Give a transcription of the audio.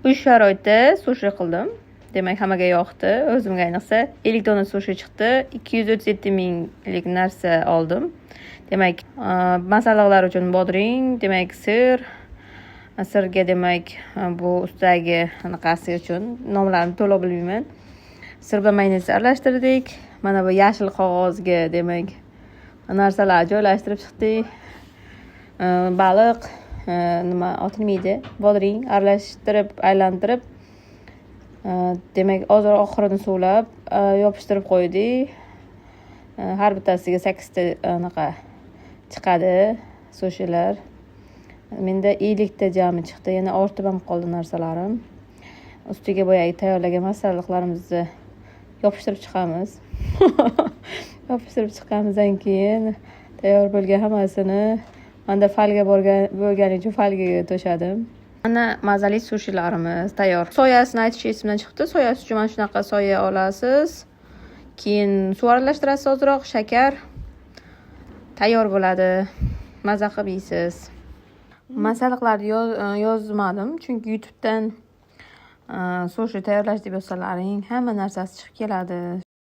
Bu sharoitda sushi qildim. Demak, hammaga yoqdi. O'zimga ayniqsa 50 dona sushi chiqdi. 237 minglik narsa oldim. Demak, masalliqlar uchun bodring, demak, sirga demak, bu ustidagi anaqasi uchun nomlarini to'liq bilmayman. Sir bilan mayonez aralashtirdik. Mana bu yashil qog'ozga demak, narsalar joylashtirib chiqdik. Baliq, nima otilmaydi, bodring aralashtirib, aylantirib, demak, oxirini suvlab, yopishtirib qo'ydik. Har bittasiga 8 ta anaqa chiqadi sushilar. Menda 50 ta jami chiqdi. Yana ortib ham qoldi narsalarim. Ustiga boyagi tayyorlagan masalliqlarimizni yopishtirib chiqamiz. Yopishtirib chiqqanimizdan keyin tayyor bo'lgan hammasini manda falga bo'lgani uchun falgaga to'shadim. Mana mazali sushilarimiz tayyor. Soyasini aytish esimdan chiqdi. Soyasi uchun mana shunaqa soya olasiz. Keyin suv aralashtirasiz, ozroq shakar. Tayyor bo'ladi. Maza qilib yeysiz. Masalliqlarni yozmadim, chunki YouTube'dan sushi tayyorlash deb yozsalaring hamma narsasi chiqib keladi.